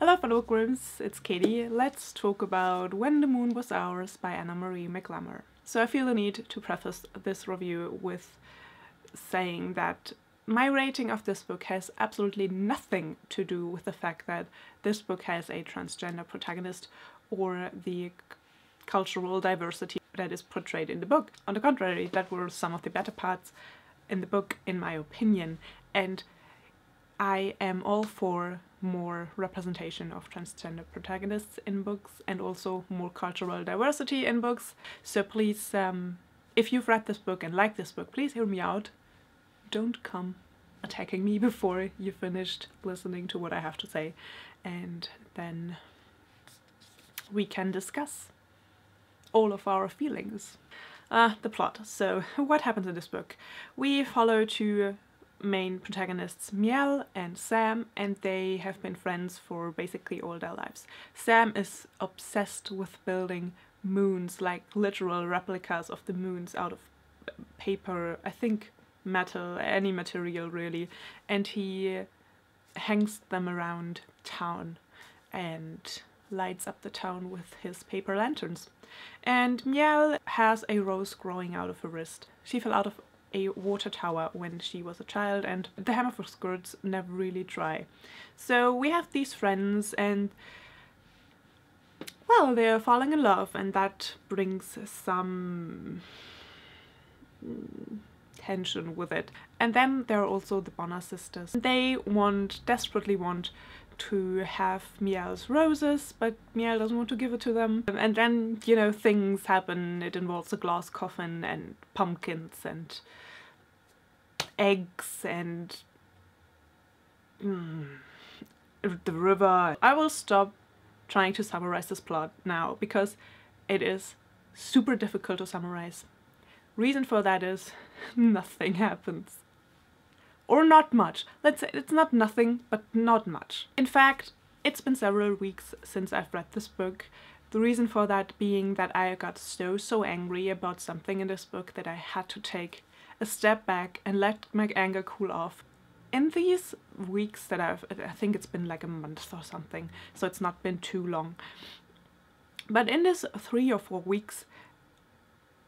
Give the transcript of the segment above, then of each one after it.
Hello fellow bookworms, it's Katie. Let's talk about When the Moon Was Ours by Anna Marie McLemore. So I feel the need to preface this review with saying that my rating of this book has absolutely nothing to do with the fact that this book has a transgender protagonist or the cultural diversity that is portrayed in the book. On the contrary, that were some of the better parts in the book, in my opinion, and I am all for more representation of transgender protagonists in books and also more cultural diversity in books. So please, if you've read this book and like this book, please hear me out. Don't come attacking me before you finished listening to what I have to say, and then we can discuss all of our feelings. The plot. So what happens in this book? We follow two main protagonists, Miel and Sam, and they have been friends for basically all their lives. Sam is obsessed with building moons, like literal replicas of the moons out of paper, I think metal, any material really, and he hangs them around town and lights up the town with his paper lanterns. And Miel has a rose growing out of her wrist. She fell out of a water tower when she was a child, and the hem of her skirts never really dry. So we have these friends, and well, they're falling in love, and that brings some tension with it. And then there are also the Bonner sisters. They desperately want to have Miel's roses, but Miel doesn't want to give it to them. And then, you know, things happen. It involves a glass coffin and pumpkins and eggs and the river. I will stop trying to summarize this plot now because it is super difficult to summarize. Reason for that is nothing happens. Or not much. Let's say it's not nothing, but not much. In fact, it's been several weeks since I've read this book. The reason for that being that I got so angry about something in this book that I had to take a step back and let my anger cool off. In these weeks that I think it's been like a month or something, so it's not been too long. But in this 3 or 4 weeks,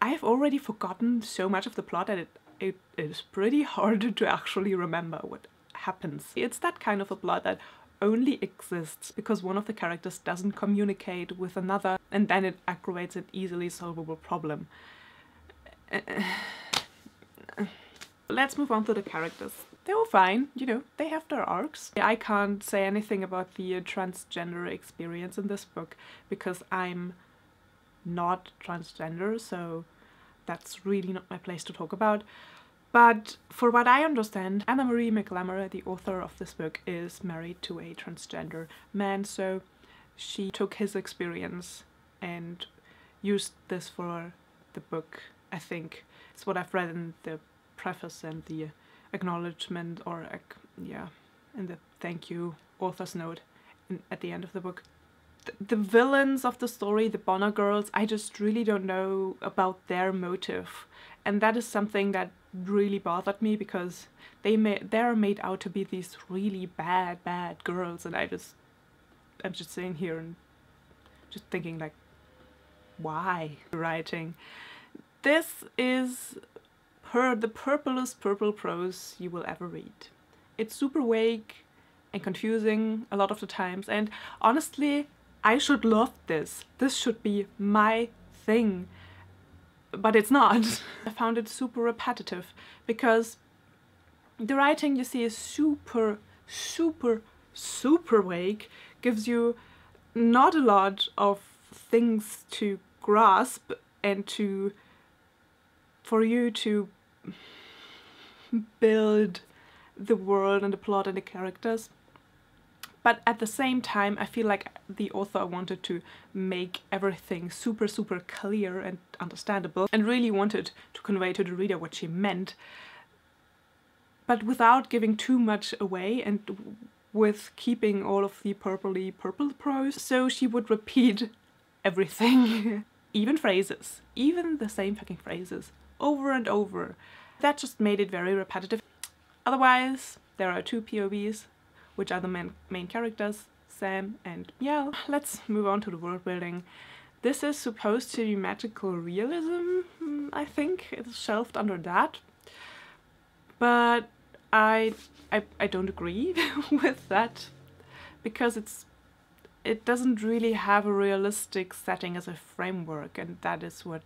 I've already forgotten so much of the plot that it is pretty hard to actually remember what happens. It's that kind of a plot that only exists because one of the characters doesn't communicate with another, and then it aggravates an easily solvable problem. Let's move on to the characters. They're all fine, you know, they have their arcs. I can't say anything about the transgender experience in this book because I'm not transgender, so that's really not my place to talk about. But for what I understand, Anna Marie McLemore, the author of this book, is married to a transgender man, so she took his experience and used this for the book, I think. It's what I've read in the preface and the acknowledgement, or yeah, in the thank you author's note at the end of the book. The villains of the story, the Bonner girls, I just really don't know about their motive, and that is something that really bothered me because they're made out to be these really bad girls, and I'm just sitting here and just thinking like, why writing? This is the purplest purple prose you will ever read. It's super vague and confusing a lot of the times, and honestly, I should love this. This should be my thing. But it's not. I found it super repetitive because the writing, you see, is super vague, gives you not a lot of things to grasp and for you to build the world and the plot and the characters. But at the same time, I feel like the author wanted to make everything super clear and understandable and really wanted to convey to the reader what she meant, but without giving too much away and with keeping all of the purple prose. So she would repeat everything, even phrases, even the same fucking phrases, over and over. That just made it very repetitive. Otherwise, there are two POVs, which are the main characters, Sam and Miel. Let's move on to the world building. This is supposed to be magical realism, I think. It's shelved under that. But I don't agree with that, because it doesn't really have a realistic setting as a framework, and that is what,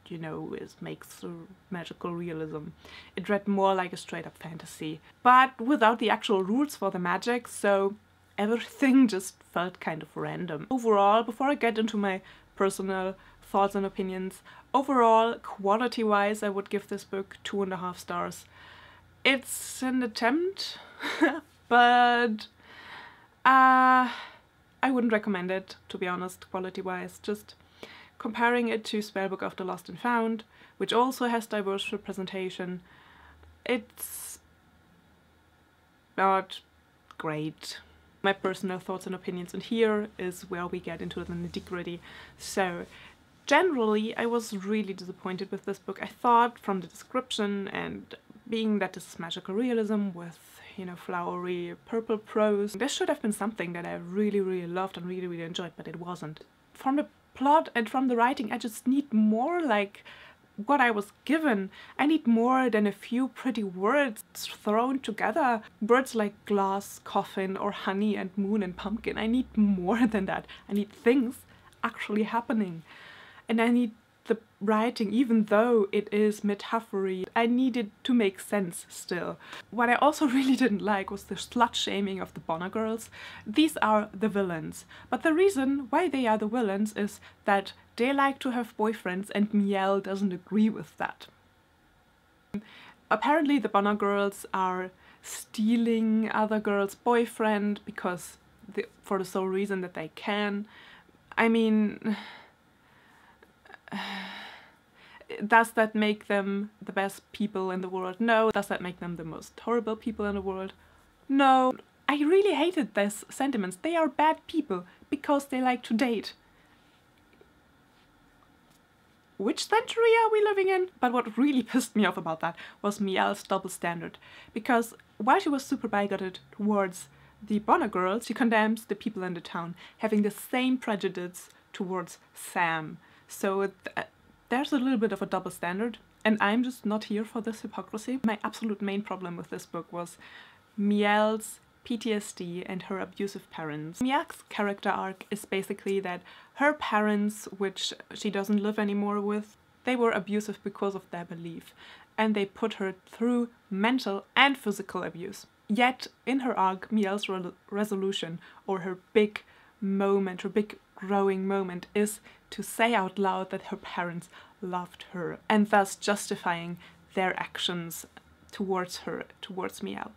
you know, makes magical realism. It read more like a straight up fantasy, but without the actual rules for the magic, so everything just felt kind of random. Overall, before I get into my personal thoughts and opinions, overall, quality-wise, I would give this book 2.5 stars. It's an attempt, but I wouldn't recommend it, to be honest, quality-wise. Just comparing it to Spellbook of the Lost and Found, which also has diverse representation, it's not great. My personal thoughts and opinions, and here is where we get into the nitty-gritty. So, generally, I was really disappointed with this book. I thought from the description, and being that this is magical realism with, you know, flowery purple prose, this should have been something that I really loved and really enjoyed, but it wasn't. From the plot and from the writing, I just need more like what I was given. I need more than a few pretty words thrown together. Words like glass, coffin, or honey and moon and pumpkin. I need more than that. I need things actually happening. And I need the writing, even though it is metaphory, I need it to make sense still. What I also really didn't like was the slut-shaming of the Bonner girls. These are the villains, but the reason why they are the villains is that they like to have boyfriends and Miel doesn't agree with that. Apparently the Bonner girls are stealing other girls' boyfriend because for the sole reason that they can. I mean, does that make them the best people in the world? No. Does that make them the most horrible people in the world? No. I really hated these sentiments. They are bad people because they like to date. Which century are we living in? But what really pissed me off about that was Miel's double standard. Because while she was super bigoted towards the Bonner girls, she condemns the people in the town having the same prejudice towards Sam. So there's a little bit of a double standard, and I'm just not here for this hypocrisy. My absolute main problem with this book was Miel's PTSD and her abusive parents. Miel's character arc is basically that her parents, which she doesn't live anymore with, they were abusive because of their belief, and they put her through mental and physical abuse. Yet in her arc, Miel's resolution, or her big moment, her big growing moment, is to say out loud that her parents loved her, and thus justifying their actions towards her, towards Miel,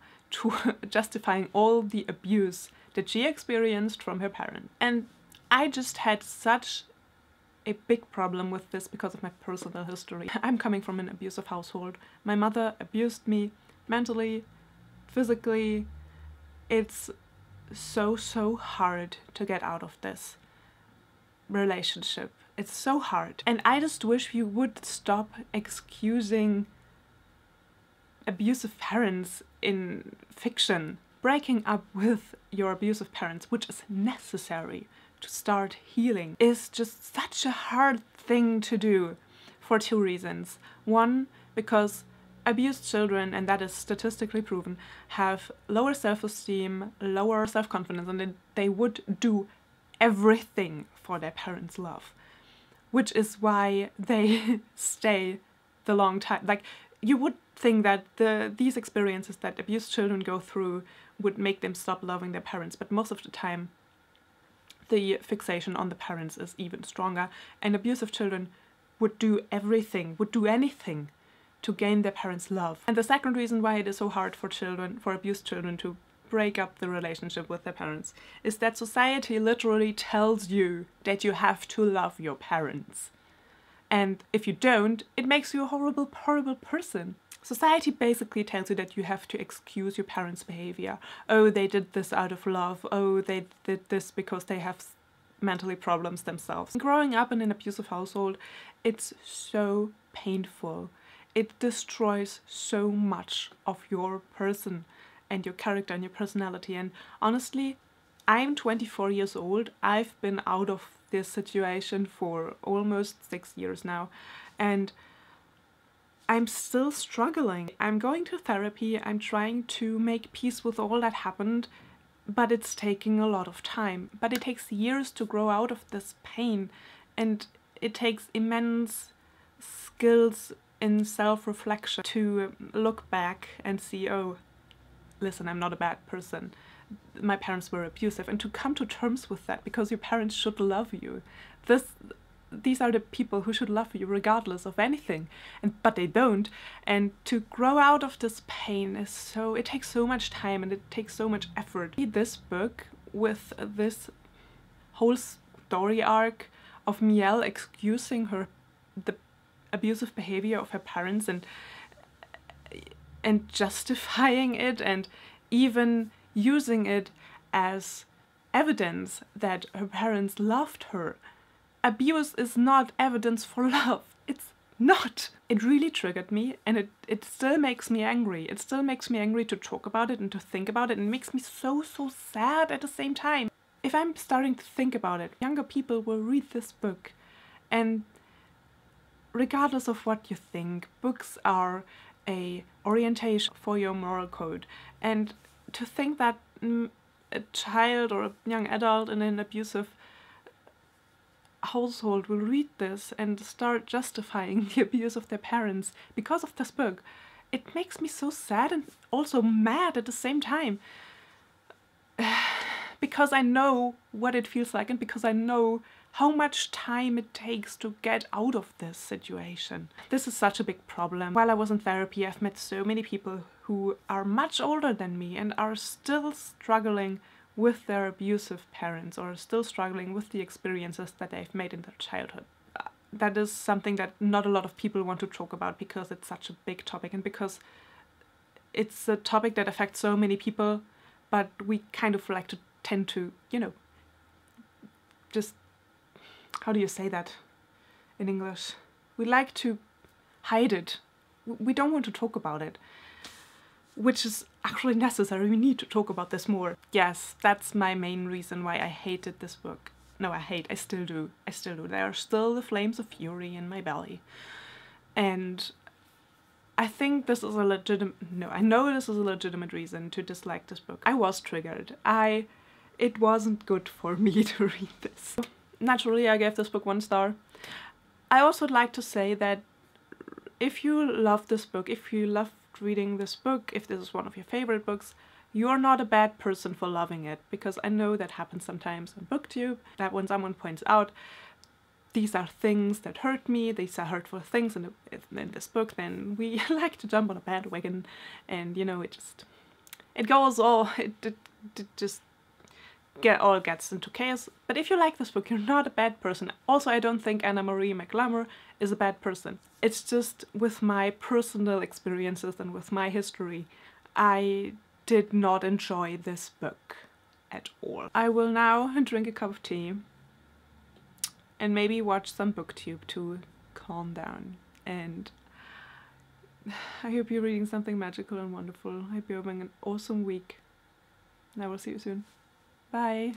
justifying all the abuse that she experienced from her parents. And I just had such a big problem with this because of my personal history. I'm coming from an abusive household. My mother abused me mentally, physically. It's so hard to get out of this relationship. It's so hard. And I just wish you would stop excusing abusive parents in fiction. Breaking up with your abusive parents, which is necessary to start healing, is just such a hard thing to do for two reasons. One, because abused children, and that is statistically proven, have lower self-esteem, lower self-confidence, and they would do everything for their parents' love, which is why they stay the long time. Like, you would think that these experiences that abused children go through would make them stop loving their parents, but most of the time the fixation on the parents is even stronger, and abusive children would do everything, would do anything to gain their parents' love. And the second reason why it is so hard for children, for abused children, to break up the relationship with their parents is that society literally tells you that you have to love your parents. And if you don't, it makes you a horrible person. Society basically tells you that you have to excuse your parents' behavior. Oh, they did this out of love. Oh, they did this because they have mentally problems themselves. Growing up in an abusive household, it's so painful. It destroys so much of your person and your character and your personality. And honestly, I'm 24 years old. I've been out of this situation for almost 6 years now, and I'm still struggling. I'm going to therapy, I'm trying to make peace with all that happened, but it's taking a lot of time. But it takes years to grow out of this pain, and it takes immense skills in self-reflection to look back and see, oh, listen, I'm not a bad person. My parents were abusive, and to come to terms with that, because your parents should love you. These are the people who should love you regardless of anything, but they don't. And to grow out of this pain it takes so much time and it takes so much effort. Read this book with this whole story arc of Miel excusing the abusive behavior of her parents and justifying it, and even using it as evidence that her parents loved her. Abuse is not evidence for love. It's not. It really triggered me, and it still makes me angry. It still makes me angry to talk about it and to think about it, and it makes me so sad at the same time. If I'm starting to think about it, younger people will read this book, and regardless of what you think, books are a orientation for your moral code. And to think that a child or a young adult in an abusive household will read this and start justifying the abuse of their parents because of this book, it makes me so sad and also mad at the same time. Because I know what it feels like, and because I know how much time it takes to get out of this situation. This is such a big problem. While I was in therapy, I've met so many people who are much older than me and are still struggling with their abusive parents, or still struggling with the experiences that they've made in their childhood. That is something that not a lot of people want to talk about, because it's such a big topic and because it's a topic that affects so many people, but we kind of like to tend to, you know, just, how do you say that in English? We like to hide it. We don't want to talk about it, which is actually necessary. We need to talk about this more. Yes, that's my main reason why I hated this book. No, I still do. There are still the flames of fury in my belly. And I think this is a I know this is a legitimate reason to dislike this book. I was triggered. It wasn't good for me to read this. Naturally, I gave this book 1 star. I also would like to say that if you love this book, if you loved reading this book, if this is one of your favorite books, you're not a bad person for loving it, because I know that happens sometimes on BookTube, that when someone points out these are things that hurt me, these are hurtful things in this book, then we like to jump on a bandwagon, and you know, it just gets into chaos. But if you like this book, you're not a bad person. Also, I don't think Anna Marie McLemore is a bad person. It's just with my personal experiences and with my history, I did not enjoy this book at all. I will now drink a cup of tea and maybe watch some BookTube to calm down. And I hope you're reading something magical and wonderful. I hope you're having an awesome week. And I will see you soon. Bye!